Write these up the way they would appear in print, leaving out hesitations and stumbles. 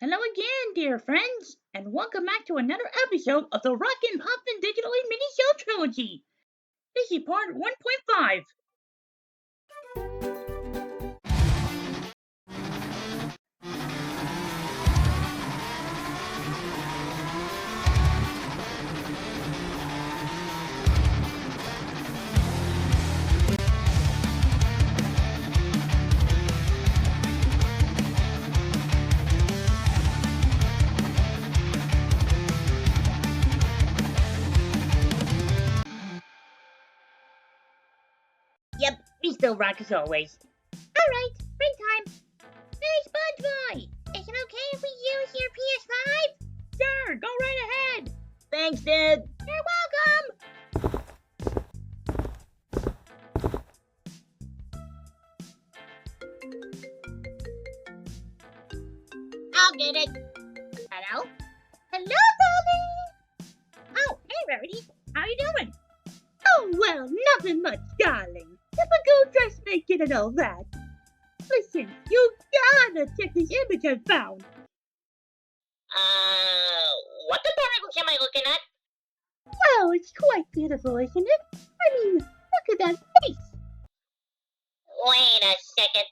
Hello again, dear friends, and welcome back to another episode of the Rockin' Poppin' Digitally Minisode Trilogy. This is part 1.5. Yep, we still rock as always. Alright, break time. Hey, SpongeBob! Is it okay if we use your PS5? Sure, go right ahead. Thanks, Dad. You're welcome. I'll get it. Hello? Hello, darling. Oh, hey, Rarity. How you doing? Oh, well, nothing much, darling. Typical dressmaking and all that. Listen, you gotta check this image I found. What tutorials am I looking at? Well, it's quite beautiful, isn't it? I mean, look at that face. Wait a second.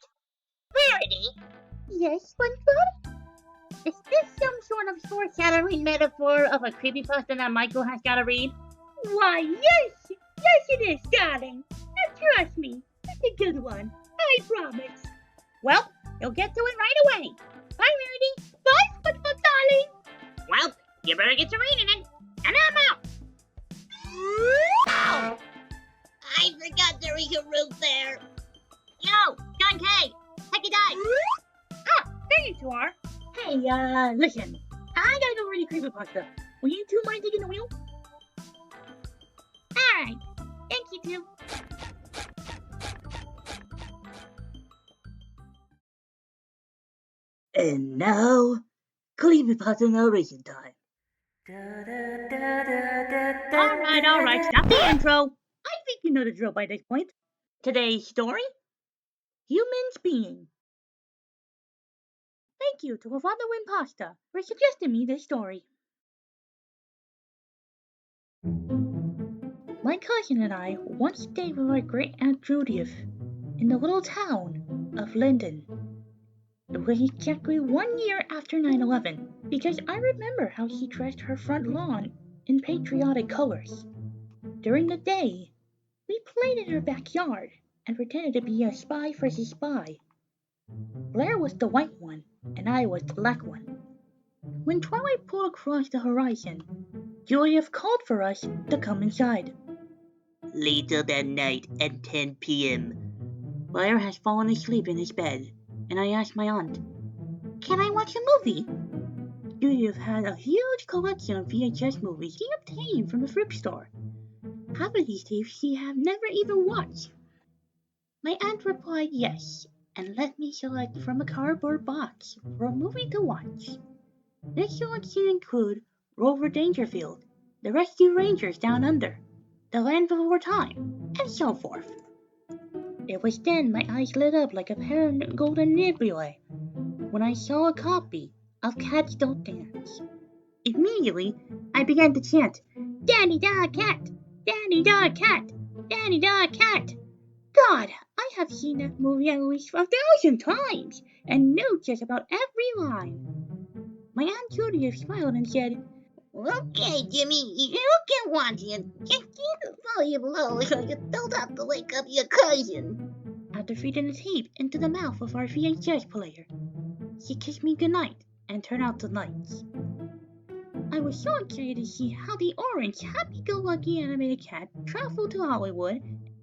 Rarity? Yes, SpongeBob? Is this some sort of foreshadowing metaphor of a creepypasta that Michael has gotta read? Why, yes! Yes, it is, darling. And trust me, it's a good one. I promise. Well, you'll get to it right away. Bye, Rarity. Bye, SpongeBob, darling. Well, you better get to reading it. And I'm out. Ow! I forgot there was a roof there. Yo, John K, take a dive. Ah, there you two are. Hey, listen. I gotta go read the creepypasta. Will you two mind taking the wheel? Alright. Thank you two. And now, creepypasta narration time. Alright, stop the intro. I think you know the drill by this point. Today's story? Humans Being. Thank you to Avada Pasta for suggesting me this story. My cousin and I once stayed with our great Aunt Judith in the little town of Linden. It was exactly 1 year after 9/11 because I remember how she dressed her front lawn in patriotic colors. During the day, we played in her backyard and pretended to be a spy versus spy. Blair was the white one, and I was the black one. When twilight pulled across the horizon, Judith called for us to come inside. Later that night at 10 p.m., Blair has fallen asleep in his bed, and I asked my aunt, "Can I watch a movie?" Judith had a huge collection of VHS movies she obtained from the thrift store. Half of these tapes she had never even watched. My aunt replied yes, and let me select from a cardboard box for a movie to watch. This selection included Rover Dangerfield, The Rescue Rangers Down Under, The Land Before Time, and so forth. It was then my eyes lit up like a pair of golden nebulae when I saw a copy of Cats Don't Dance. Immediately, I began to chant, "Danny Dog Cat! Danny Dog Cat! Danny Dog Cat!" God, I have seen that movie at least 1,000 times and knew just about every line. My Aunt Judy smiled and said, Okay, Jimmy, you can watch it. Just keep the volume low so you don't have to wake up your cousin. After feeding the tape into the mouth of our VHS player, she kissed me goodnight and turned out the lights. I was so excited to see how the orange, happy-go-lucky animated cat traveled to Hollywood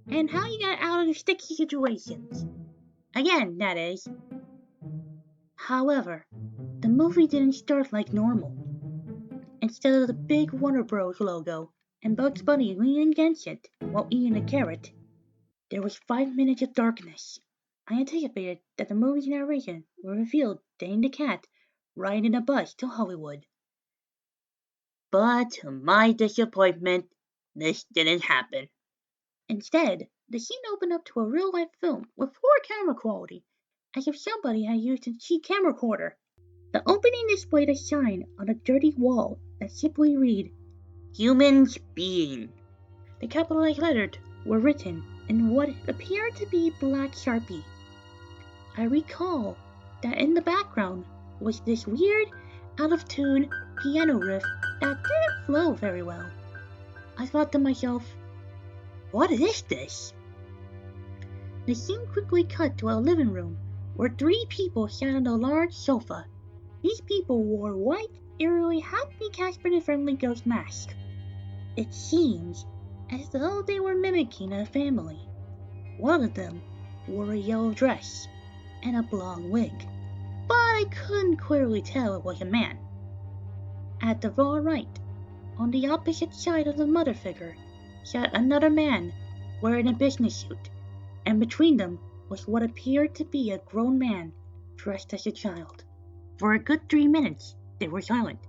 and how he got out of sticky situations. Again, that is. However, the movie didn't start like normal. Instead of the big Warner Bros. Logo and Bugs Bunny leaning against it while eating a carrot, there was 5 minutes of darkness. I anticipated that the movie's narration would reveal Dane the cat riding a bus to Hollywood. But to my disappointment, this didn't happen. Instead, the scene opened up to a real-life film with poor camera quality, as if somebody had used a cheap camcorder. The opening displayed a sign on a dirty wall that simply read, Humans Being. The capitalized letters were written in what appeared to be black Sharpie. I recall that in the background was this weird, out-of-tune piano riff that didn't flow very well. I thought to myself, what is this? The scene quickly cut to a living room where 3 people sat on a large sofa. These people wore white, eerily happy Casper the Friendly Ghost masks. It seems as though they were mimicking a family. One of them wore a yellow dress and a blonde wig, but I couldn't clearly tell it was a man. At the far right, on the opposite side of the mother figure, sat another man wearing a business suit, and between them was what appeared to be a grown man dressed as a child. For a good 3 minutes, they were silent,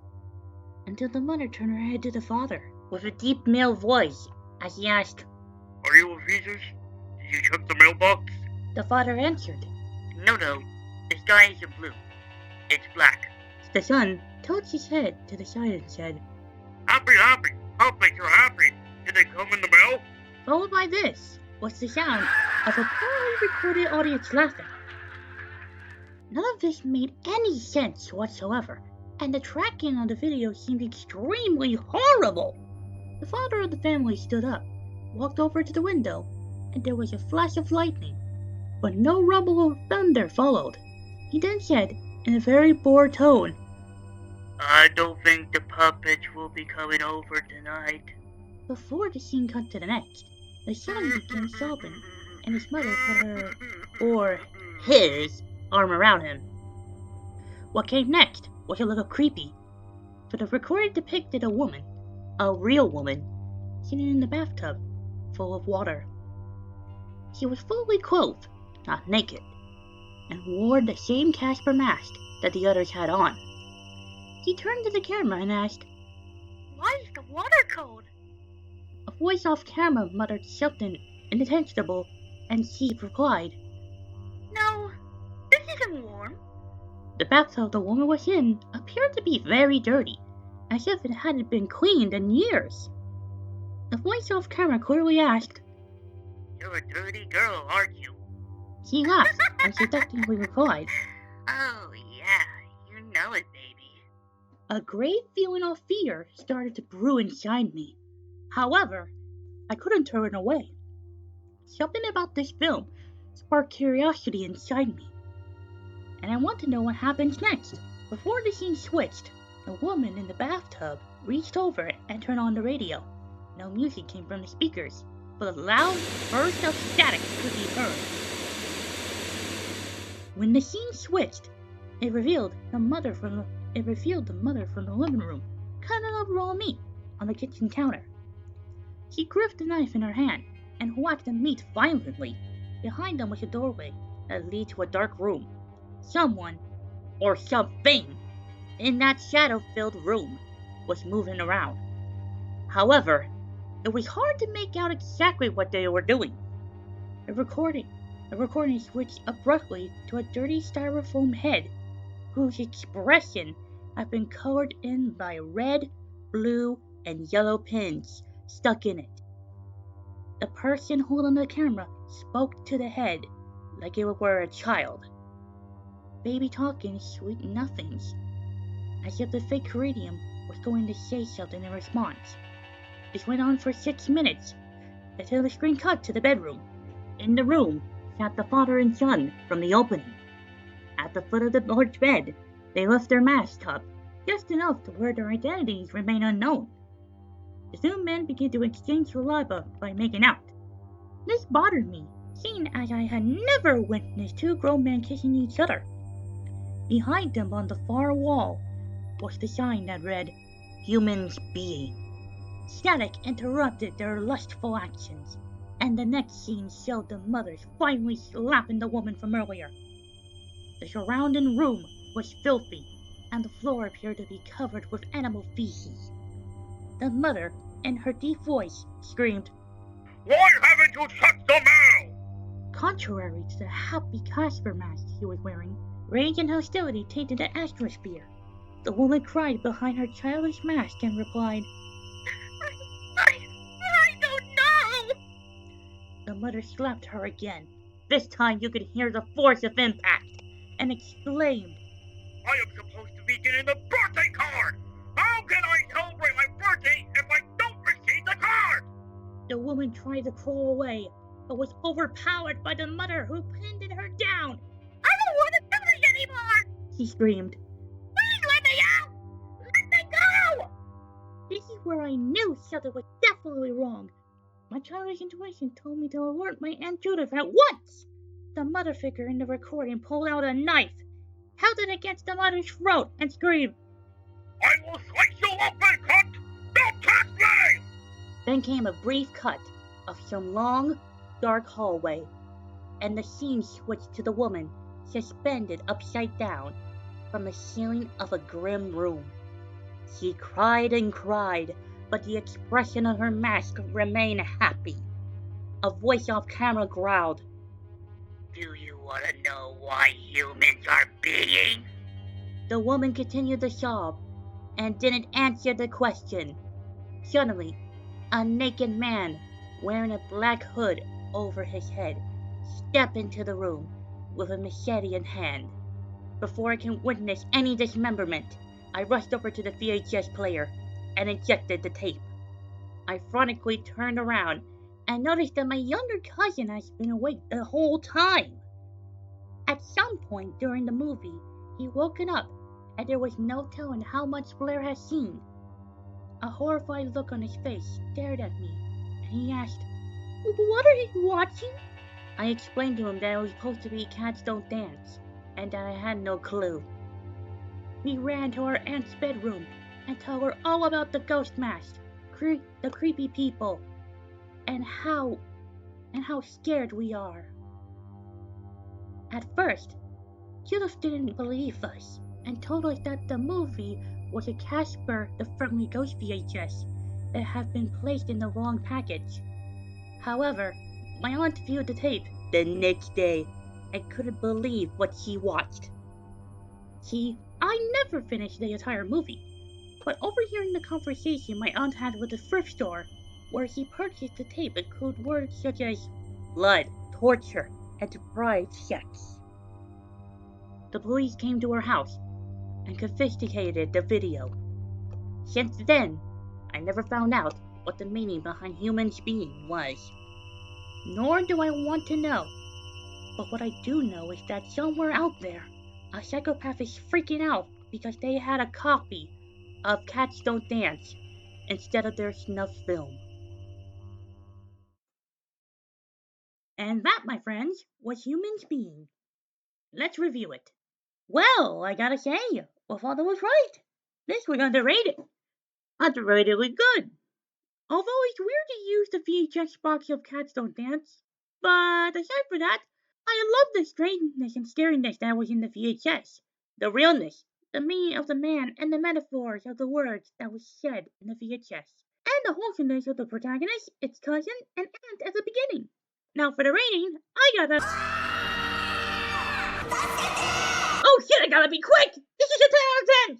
until the mother turned her head to the father with a deep male voice as he asked, Are you a Jesus? Did you check the mailbox? The father answered, No, the sky isn't blue. It's black. The son tilted his head to the side and said, Happy. Hope that you're happy. Did they come in the mail? Followed by this was the sound of a poorly recorded audience laughing. None of this made any sense whatsoever, and the tracking on the video seemed extremely horrible. The father of the family stood up, walked over to the window, and there was a flash of lightning, but no rumble of thunder followed. He then said, in a very bored tone, I don't think the puppets will be coming over tonight. Before the scene cut to the next, the son began sobbing, and his mother put her, or his, arm around him. What came next was a little creepy, for the recording depicted a woman, a real woman, sitting in the bathtub, full of water. She was fully clothed, not naked, and wore the same Casper mask that the others had on. He turned to the camera and asked, Why is the water cold? A voice off camera muttered something intelligible, and she replied, No, this isn't warm. The bathtub the woman was in appeared to be very dirty, as if it hadn't been cleaned in years. The voice off camera clearly asked, You're a dirty girl, aren't you? She laughed and seductively replied, Oh, yeah, you know it, baby. A great feeling of fear started to brew inside me. However, I couldn't turn it away. Something about this film sparked curiosity inside me, and I want to know what happens next. Before the scene switched, the woman in the bathtub reached over and turned on the radio. No music came from the speakers, but a loud burst of static could be heard. When the scene switched, it revealed the mother from the living room, cutting up raw meat on the kitchen counter. She gripped the knife in her hand and whacked the meat violently. Behind them was a doorway that led to a dark room. Someone, or something, in that shadow-filled room was moving around. However, it was hard to make out exactly what they were doing. The recording switched abruptly to a dirty styrofoam head whose expression had been colored in by red, blue, and yellow pins stuck in it. The person holding the camera spoke to the head like it were a child. Baby talking sweet nothings, as if the fake Iridium was going to say something in response. This went on for 6 minutes, until the screen cut to the bedroom. In the room sat the father and son from the opening. At the foot of the large bed, they left their masks up, just enough to where their identities remain unknown. The two men began to exchange saliva by making out. This bothered me, seeing as I had never witnessed 2 grown men kissing each other. Behind them on the far wall was the sign that read, Humans Being. Static interrupted their lustful actions, and the next scene showed the mothers finally slapping the woman from earlier. The surrounding room was filthy, and the floor appeared to be covered with animal feces. The mother, in her deep voice, screamed, Why haven't you checked the mail? Contrary to the happy Casper mask he was wearing, Rage and hostility tainted the atmosphere. The woman cried behind her childish mask and replied, I don't know. The mother slapped her again. This time you could hear the force of impact, and exclaimed, I am supposed to be getting a birthday card. How can I celebrate my birthday if I don't receive the card? The woman tried to crawl away, but was overpowered by the mother who pinned her down. I don't want to do this anymore. She screamed. Please let me out. Let me go. This is where I knew something was definitely wrong. My childish intuition told me to alert my Aunt Judith at once. The mother figure in the recording pulled out a knife, held it against the mother's throat, and screamed, I will slice you open, cunt. Don't touch me. Then came a brief cut of some long, dark hallway, and the scene switched to the woman suspended upside down from the ceiling of a grim room. She cried and cried, but the expression on her mask remained happy. A voice off camera growled, Do you want to know why humans are being? The woman continued to sob and didn't answer the question. Suddenly, a naked man wearing a black hood over his head stepped into the room with a machete in hand. Before I can witness any dismemberment, I rushed over to the VHS player and ejected the tape. I frantically turned around and noticed that my younger cousin has been awake the whole time. At some point during the movie, he woken up and there was no telling how much Blair had seen. A horrified look on his face stared at me, and he asked, What are you watching? I explained to him that it was supposed to be Cats Don't Dance, and that I had no clue. We ran to our aunt's bedroom and told her all about the ghost mask, the creepy people, and how scared we are. At first, Judith didn't believe us and told us that the movie was a Casper the Friendly Ghost VHS that had been placed in the wrong package. However, my aunt viewed the tape the next day and couldn't believe what she watched. See, I never finished the entire movie, but overhearing the conversation my aunt had with the thrift store, where she purchased the tape include words such as blood, torture, and deprived sex. The police came to her house and confiscated the video. Since then, I never found out what the meaning behind humans being was. Nor do I want to know. But what I do know is that somewhere out there, a psychopath is freaking out because they had a copy of Cats Don't Dance instead of their snuff film. And that, my friends, was humans being. Let's review it. Well, I gotta say, my father was right. This was underrated. Underratedly good. Although it's weird to use the VHS box of Cats Don't Dance. But aside from that, I love the strangeness and scariness that was in the VHS. The realness, the meaning of the man, and the metaphors of the words that was said in the VHS. And the wholesomeness of the protagonist, its cousin, and aunt at the beginning. Now for the rating, I got a... Oh shit, I gotta be quick! This is a 10 out of 10!